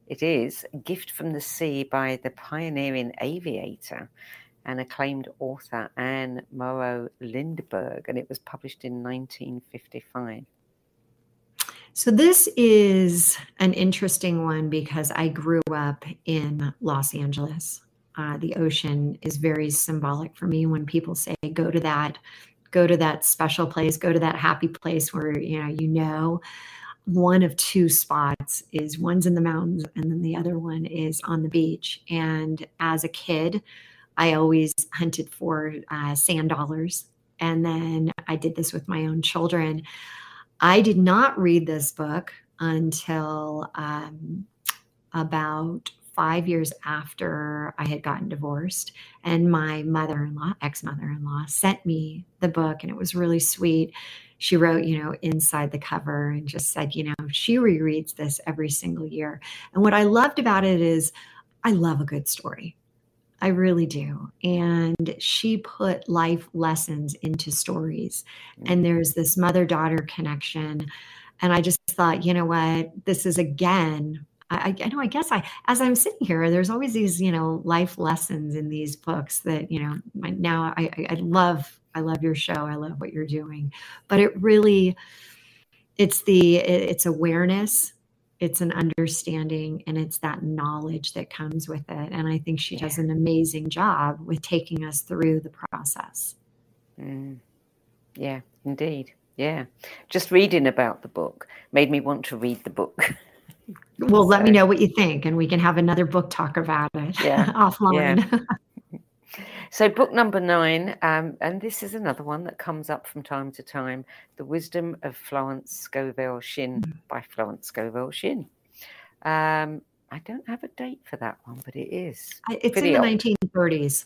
is Gift from the Sea by the pioneering aviator and acclaimed author Anne Morrow Lindbergh, and it was published in 1955. So this is an interesting one, because I grew up in Los Angeles. The ocean is very symbolic for me. When people say, go to that special place, go to that happy place where, one of 2 spots is, one's in the mountains and then the other one is on the beach. And as a kid, I always hunted for sand dollars. And then I did this with my own children. I did not read this book until about 5 years after I had gotten divorced, and my ex-mother-in-law sent me the book, and it was really sweet. She wrote, inside the cover, and just said, she rereads this every single year. And what I loved about it is I love a good story. I really do. And she put life lessons into stories. And there's this mother-daughter connection. And I just thought, what, this is again, as I'm sitting here, there's always these, life lessons in these books that, now I love your show. I love what you're doing, but it really, it's awareness, it's an understanding, and it's that knowledge that comes with it. And I think she does an amazing job with taking us through the process. Yeah, indeed. Yeah. Just reading about the book made me want to read the book. Well, let me know what you think, and we can have another book talk about it offline. Yeah. So book number 9, and this is another one that comes up from time to time, The Wisdom of Florence Scovel Shinn by Florence Scovel Shinn. I don't have a date for that one, but it is. It's in the 1930s.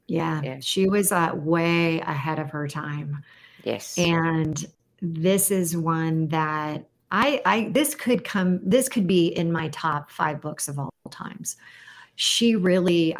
Yeah, she was way ahead of her time. Yes. And this is one that this could be in my top 5 books of all times. She really,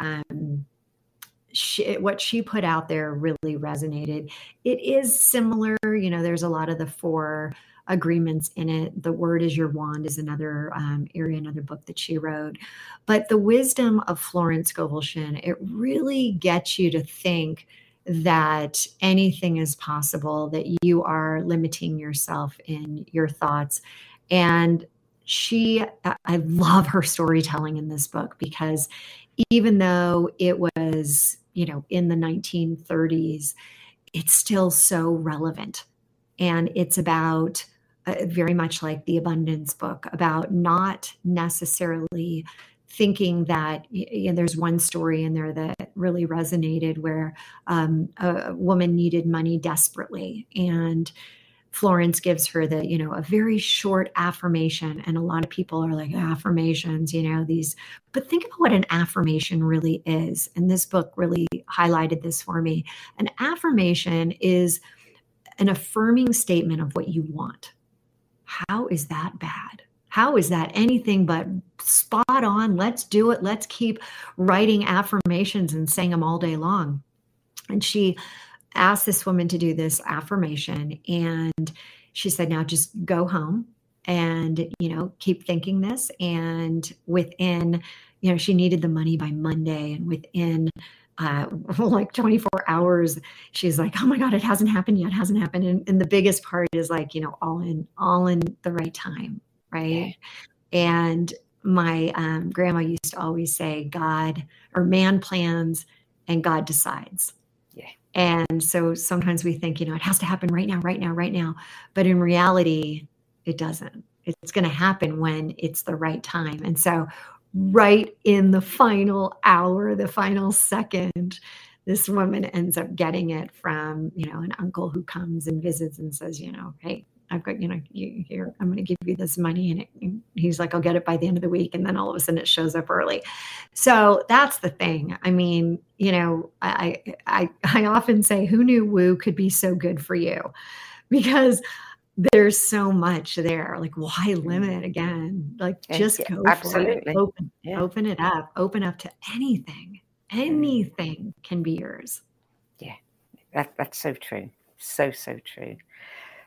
what she put out there really resonated. It is similar, there's a lot of the 4 agreements in it. The Word is Your Wand is another another book that she wrote. But The Wisdom of Florence Scovel Shinn, it really gets you to think that anything is possible, that you are limiting yourself in your thoughts. And I love her storytelling in this book, because even though it was, in the 1930s, it's still so relevant. And it's about very much like the Abundance book, about not necessarily thinking that there's one story in there that really resonated, where a woman needed money desperately, and Florence gives her a very short affirmation. And a lot of people are like, affirmations, but think about what an affirmation really is. And this book really highlighted this for me. An affirmation is an affirming statement of what you want. How is that bad? How is that anything but spot on? Let's do it. Let's keep writing affirmations and saying them all day long. And she asked this woman to do this affirmation. And she said, now just go home and, keep thinking this. And within, she needed the money by Monday. And within like 24 hours, she's like, oh my God, it hasn't happened yet. Hasn't happened. And the biggest part is like, all in the right time. Right. Yeah. And my grandma used to always say, God or man plans and God decides. Yeah. And so sometimes we think, it has to happen right now, right now, right now. But in reality, it doesn't. It's going to happen when it's the right time. And so right in the final hour, the final second, this woman ends up getting it from, an uncle who comes and visits and says, hey, I've got, you here, I'm going to give you this money. And he's like, I'll get it by the end of the week. And then all of a sudden it shows up early. So that's the thing. I mean, I often say, who knew woo could be so good for you? Because there's so much there. Like, why limit again? Like, just go absolutely. For it. Open it up. Open up to anything. Anything can be yours. Yeah, that's so true. So true.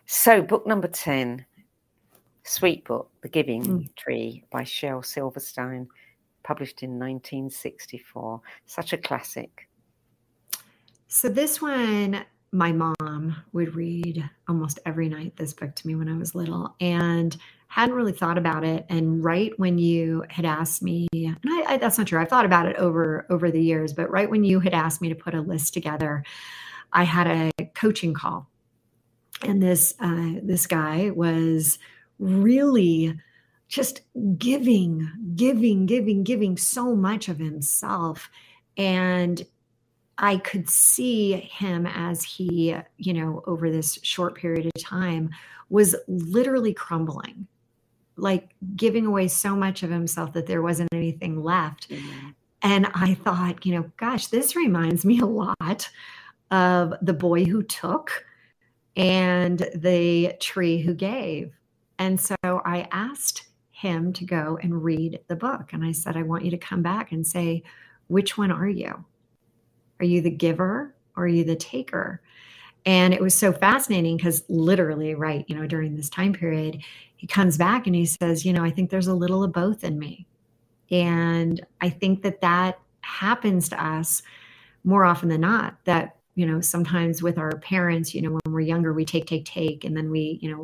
So book number 10, sweet book, The Giving Tree by Shel Silverstein, published in 1964. Such a classic. So this one, my mom would read almost every night this book to me when I was little, and hadn't really thought about it. And right when you had asked me, and I that's not true, I've thought about it over the years, but right when you had asked me to put a list together, I had a coaching call. And this guy was really just giving so much of himself. And I could see him as he, over this short period of time was literally crumbling, like giving away so much of himself that there wasn't anything left. Mm-hmm. And I thought, gosh, this reminds me a lot of The Boy Who Took and The Tree Who Gave. And so I asked him to go and read the book. And I said, I want you to come back and say, which one are you? Are you the giver or are you the taker? And it was so fascinating because literally, right, during this time period, he comes back and he says, I think there's a little of both in me. And I think that happens to us more often than not, that sometimes with our parents, when we're younger, we take. And then we, a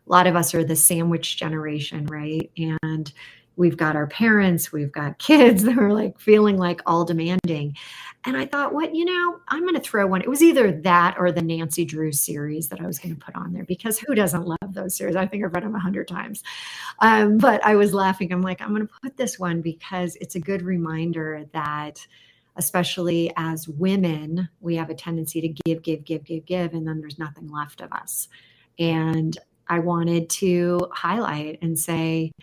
lot of us are the sandwich generation, right? And we've got our parents, we've got kids that are like feeling like all demanding. And I thought, I'm going to throw one. It was either that or the Nancy Drew series that I was going to put on there, because who doesn't love those series? I think I've read them 100 times. But I was laughing. I'm like, I'm going to put this one because it's a good reminder that especially as women, we have a tendency to give, and then there's nothing left of us. And I wanted to highlight and say,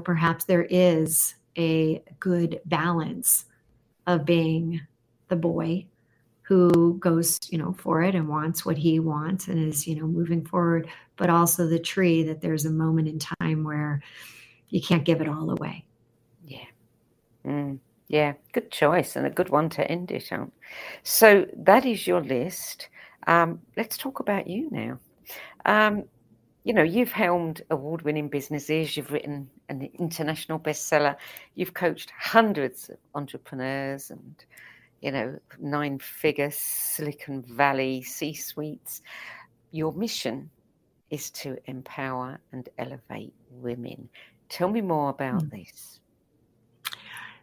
perhaps there is a good balance of being the boy who goes, for it and wants what he wants and is, moving forward, but also the tree that there's a moment in time where you can't give it all away. Yeah. Yeah, good choice and a good one to end it on. So that is your list. Let's talk about you now. You've helmed award-winning businesses. You've written an international bestseller. You've coached hundreds of entrepreneurs and, 9-figure Silicon Valley C-suites. Your mission is to empower and elevate women. Tell me more about this.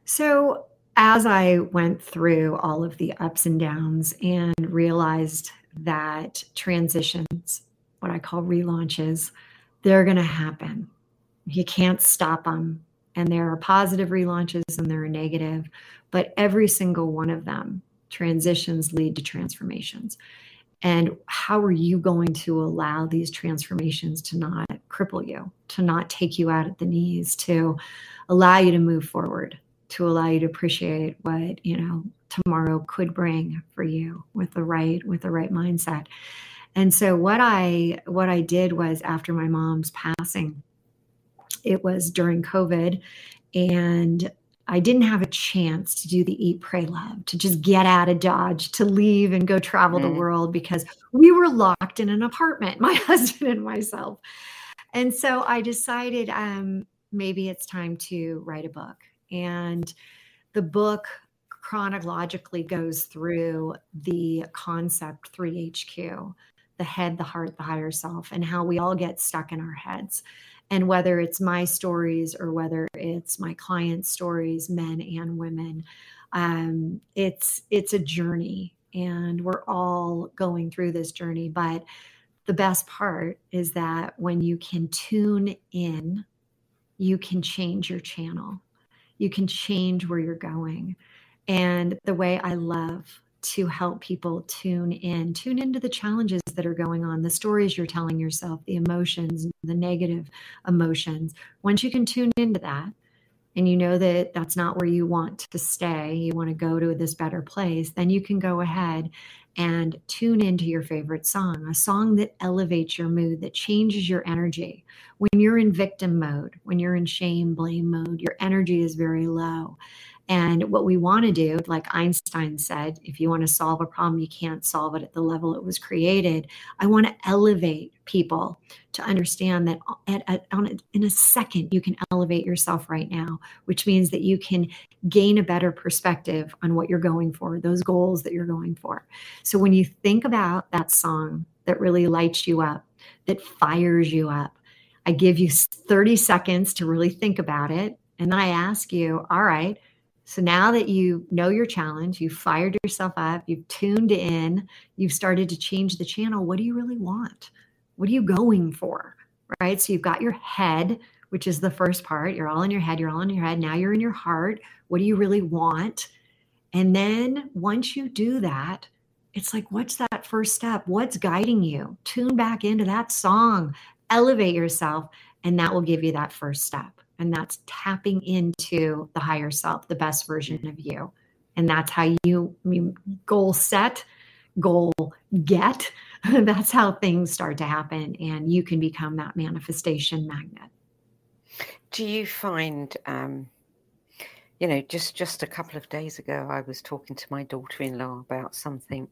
So as I went through all of the ups and downs and realized that transitions, what I call relaunches, they're going to happen. You can't stop them. And there are positive relaunches and there are negative, but every single one of them, transitions lead to transformations. And how are you going to allow these transformations to not cripple you, to not take you out at the knees, to allow you to move forward, to allow you to appreciate what, tomorrow could bring for you with the right mindset. And so what I did was, after my mom's passing, It was during COVID, and I didn't have a chance to do the Eat, Pray, Love, to just get out of Dodge, to leave and go travel the world, because we were locked in an apartment, my husband and myself. And so I decided maybe it's time to write a book. And the book chronologically goes through the concept 3HQ, the head, the heart, the higher self, and how we all get stuck in our heads. And whether it's my stories or whether it's my clients' stories, men and women, it's a journey, and we're all going through this journey. But the best part is that when you can tune in, you can change your channel. You can change where you're going. And the way I love to help people tune into the challenges that are going on, the stories you're telling yourself, the emotions, the negative emotions. Once you can tune into that, and you know that that's not where you want to stay, you want to go to this better place, then you can go ahead and tune into your favorite song, a song that elevates your mood, that changes your energy. When you're in victim mode, when you're in shame, blame mode, your energy is very low. And what we want to do, like Einstein said, if you want to solve a problem, you can't solve it at the level it was created. I want to elevate people to understand that in a second, you can elevate yourself right now, which means that you can gain a better perspective on what you're going for, those goals that you're going for. So when you think about that song that really lights you up, that fires you up, I give you 30 seconds to really think about it. And then I ask you, all right, so now that you know your challenge, you've fired yourself up, you've tuned in, you've started to change the channel, what do you really want? What are you going for, right? So you've got your head, which is the first part. You're all in your head. Now you're in your heart. What do you really want? And then once you do that, it's like, what's that first step? What's guiding you? Tune back into that song, elevate yourself, and that will give you that first step. And that's tapping into the higher self, the best version of you. And that's how you goal set, goal get. That's how things start to happen. And you can become that manifestation magnet. Do you find, just a couple of days ago, I was talking to my daughter-in-law about something.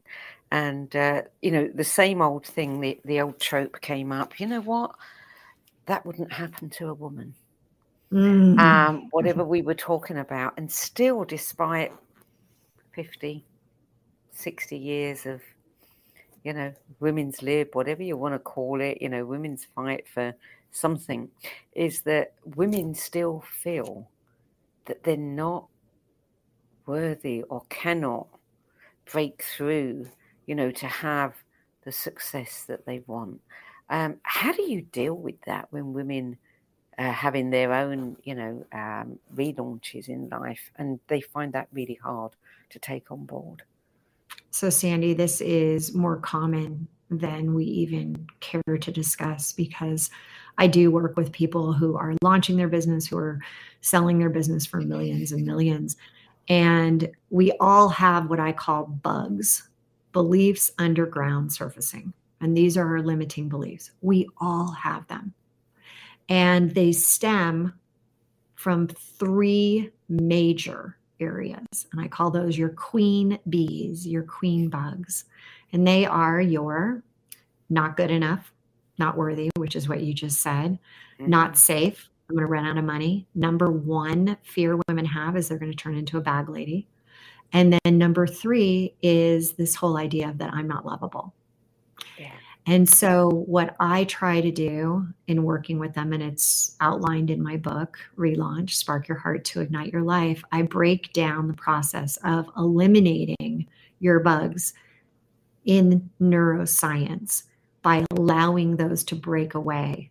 And, the same old thing, the old trope came up. You know what? That wouldn't happen to a woman. Whatever we were talking about, and still, despite 50, 60 years of, women's lib, whatever you want to call it, women's fight for something, is that women still feel that they're not worthy or cannot break through, to have the success that they want. How do you deal with that when women having their own, relaunches in life, and they find that really hard to take on board? So, Sandie, this is more common than we even care to discuss, because I do work with people who are launching their business, who are selling their business for millions and millions. And we all have what I call bugs, beliefs underground surfacing. And these are our limiting beliefs. We all have them. And they stem from three major areas. And I call those your queen bees, your queen bugs. And they are your not good enough, not worthy, which is what you just said, not safe, I'm going to run out of money. Number one fear women have is they're going to turn into a bag lady. And then number three is this whole idea of that I'm not lovable. Yeah. And so what I try to do in working with them, and it's outlined in my book, Relaunch, Spark Your Heart to Ignite Your Life, I break down the process of eliminating your bugs in neuroscience by allowing those to break away.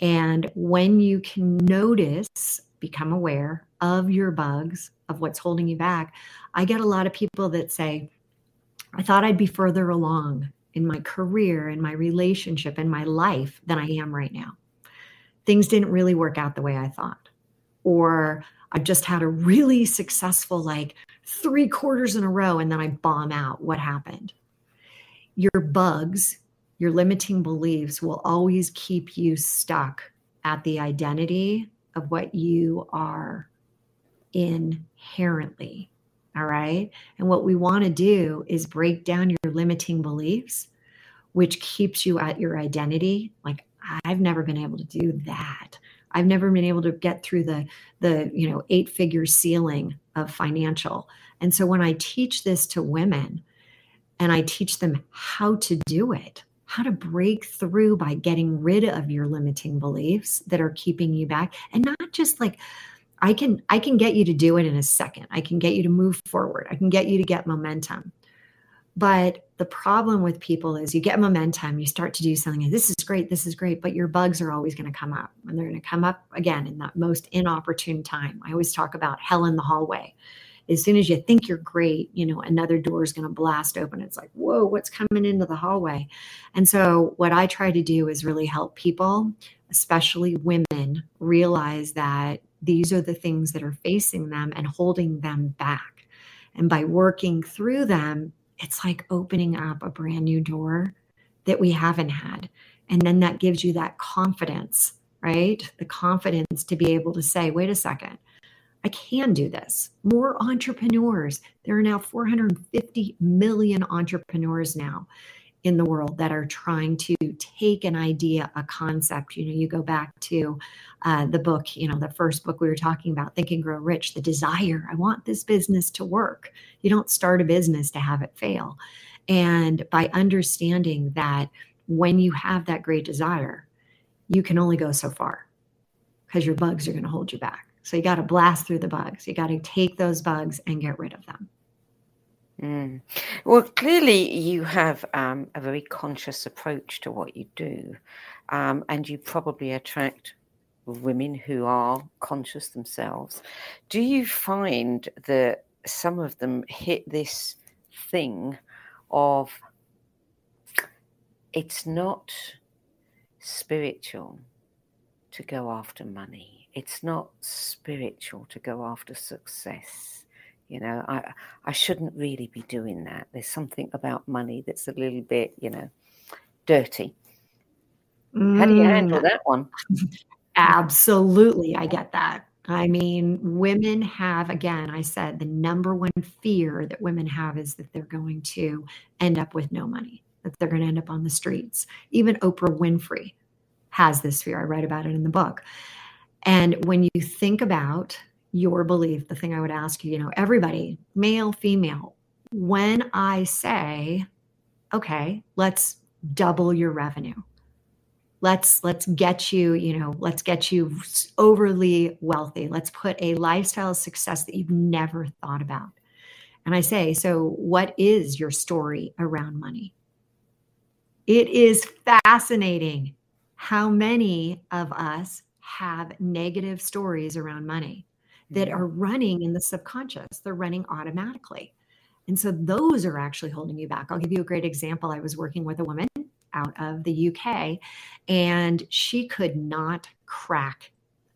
And when you can notice, become aware of your bugs, of what's holding you back, I get a lot of people that say, I thought I'd be further along in my career, in my relationship, in my life than I am right now. Things didn't really work out the way I thought. Or I've just had a really successful, 3 quarters in a row, and then I bomb out. What happened? Your bugs, your limiting beliefs will always keep you stuck at the identity of what you are inherently. All right. And what we want to do is break down your limiting beliefs, which keeps you at your identity. Like, I've never been able to do that. I've never been able to get through the 8-figure ceiling of financial. And so when I teach this to women and I teach them how to do it, how to break through by getting rid of your limiting beliefs that are keeping you back, and not just like, I can get you to do it in a second. I can get you to move forward. I can get you to get momentum. But the problem with people is you get momentum, you start to do something, and this is great, but your bugs are always going to come up. And they're going to come up again in that most inopportune time. I always talk about hell in the hallway. As soon as you think you're great, another door is going to blast open. It's like, whoa, what's coming into the hallway? And so what I try to do is really help people, especially women, realize that these are the things that are facing them and holding them back. And by working through them, it's like opening up a brand new door that we haven't had. And then that gives you that confidence, right? The confidence to be able to say, wait a second, I can do this. More entrepreneurs. There are now 450 million entrepreneurs now in the world that are trying to take an idea, a concept. You go back to the book, the first book we were talking about, Think and Grow Rich, the desire. I want this business to work. You don't start a business to have it fail. And by understanding that when you have that great desire, you can only go so far because your bugs are going to hold you back. So you got to blast through the bugs. You got to take those bugs and get rid of them. Well, clearly you have a very conscious approach to what you do, and you probably attract women who are conscious themselves. Do you find that some of them hit this thing of it's not spiritual to go after money? It's not spiritual to go after success. I shouldn't really be doing that. There's something about money that's a little bit, dirty. How do you handle that one? Absolutely. I get that. I mean, women have, again, I said the number one fear that women have is that they're going to end up with no money, that they're going to end up on the streets. Even Oprah Winfrey has this fear. I write about it in the book. And when you think about your belief, the thing I would ask you, everybody, male, female, when I say, okay, let's double your revenue. Let's get you, let's get you overly wealthy. Let's put a lifestyle of success that you've never thought about. And I say, so what is your story around money? It is fascinating how many of us have negative stories around money that are running in the subconscious. They're running automatically. And so those are actually holding you back. I'll give you a great example. I was working with a woman out of the UK, and she could not crack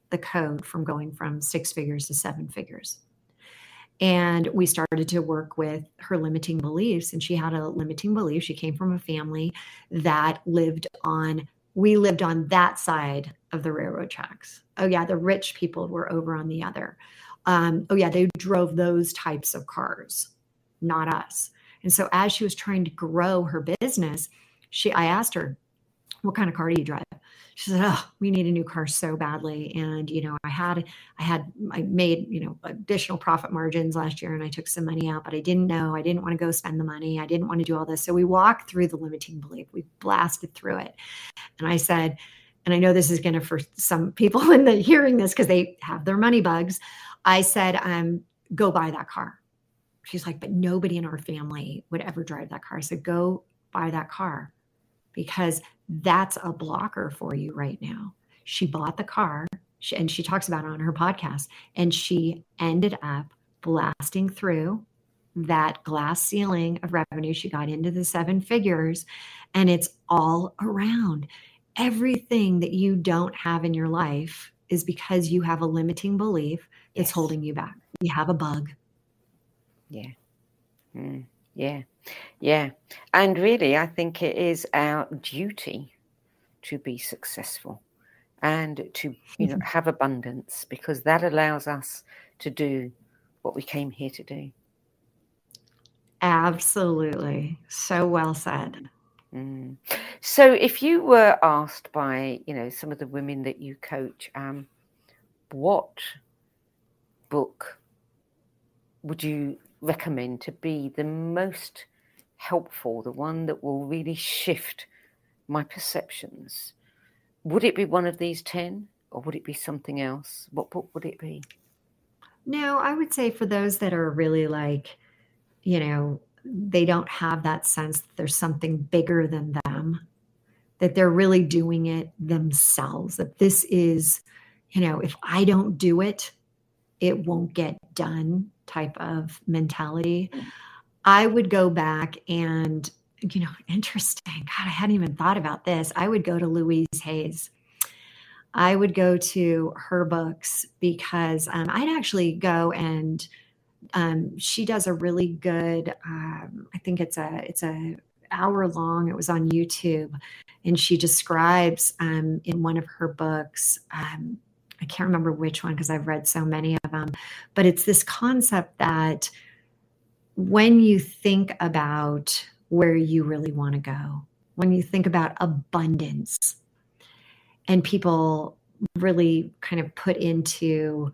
the code from going from 6 figures to 7 figures. And we started to work with her limiting beliefs, and she had a limiting belief. She came from a family that we lived on that side of the railroad tracks. Oh yeah, the rich people were over on the other. Oh yeah, they drove those types of cars, not us. And so as she was trying to grow her business, I asked her, what kind of car do you drive? She said, oh, we need a new car so badly. And, I made, additional profit margins last year, and I took some money out, but I didn't want to go spend the money. I didn't want to do all this. So we walked through the limiting belief. We blasted through it. And I said, and I know this is going to, for some people in the hearing this, because they have their money bugs. I said, go buy that car. She's like, but nobody in our family would ever drive that car. I said, go buy that car, because that's a blocker for you right now. She bought the car, and she talks about it on her podcast, and she ended up blasting through that glass ceiling of revenue. She got into the 7 figures, and it's all around. Everything that you don't have in your life is because you have a limiting belief that's holding you back. You have a bug. Yeah. Yeah. And really, I think it is our duty to be successful. and to have abundance, because that allows us to do what we came here to do. Absolutely. So well said. So if you were asked by some of the women that you coach, what book would you recommend to be the most helpful, the one that will really shift my perceptions? Would it be one of these 10, or would it be something else? What book would it be? No, I would say for those that are really like, they don't have that sense that there's something bigger than them, that they're really doing it themselves, that this is, if I don't do it, it won't get done type of mentality. I would go back and, interesting. God, I hadn't even thought about this. I would go to Louise Hayes. I would go to her books because I'd actually go and she does a really good, I think it's a hour long. It was on YouTube, and she describes in one of her books, I can't remember which one because I've read so many of them, but it's this concept that when you think about where you really want to go, when you think about abundance, and people really kind of put into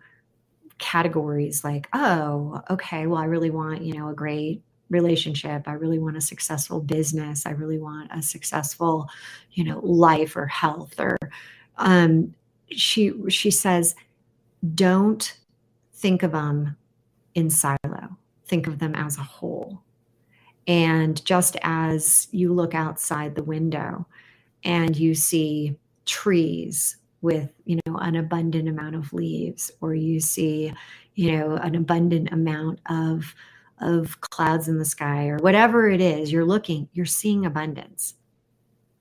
categories like, oh, okay, well, I really want, a great relationship. I really want a successful business. I really want a successful, life or health. Or she says, don't think of them in silo. Think of them as a whole. And just as you look outside the window and you see trees with, an abundant amount of leaves, or you see, an abundant amount of clouds in the sky, or whatever it is, you're seeing abundance.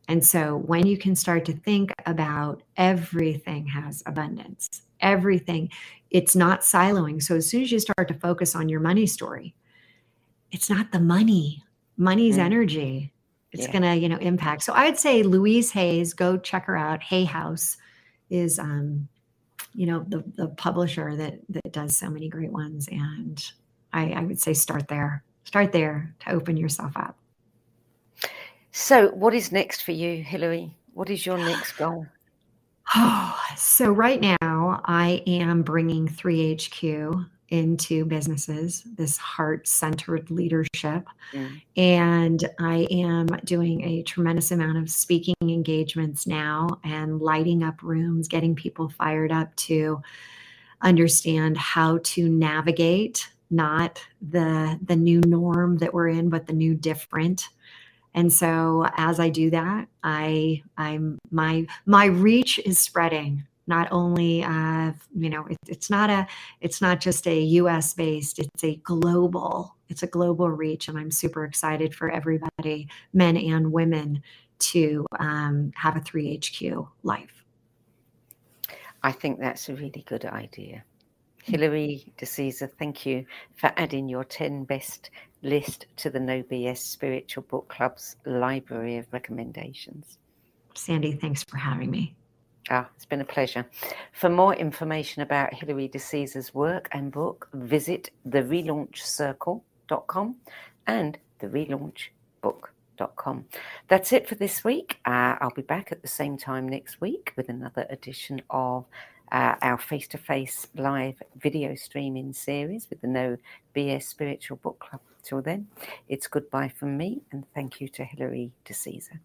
And so when you can start to think about everything has abundance, everything, it's not siloing. So as soon as you start to focus on your money story, it's not the money's energy. It's going to, impact. So I'd say Louise Hayes, go check her out. Hay House is, the publisher that does so many great ones. And I would say start there to open yourself up. So what is next for you, Hilary? What is your next goal? So right now I am bringing 3HQ into businesses, this heart-centered leadership. And I am doing a tremendous amount of speaking engagements now and lighting up rooms, getting people fired up to understand how to navigate not the new norm that we're in, but the new different. And so as I do that, my reach is spreading. Not only, it's not just a US based, it's a global reach. And I'm super excited for everybody, men and women, to have a 3HQ life. I think that's a really good idea. Hilary DeCesare, thank you for adding your 10 best list to the No BS Spiritual Book Club's library of recommendations. Sandie, thanks for having me. It's been a pleasure. For more information about Hilary DeCesare's work and book, visit therelaunchcircle.com and therelaunchbook.com. That's it for this week. I'll be back at the same time next week with another edition of our face-to-face live video streaming series with the No BS Spiritual Book Club. Till then, it's goodbye from me, and thank you to Hilary DeCesare.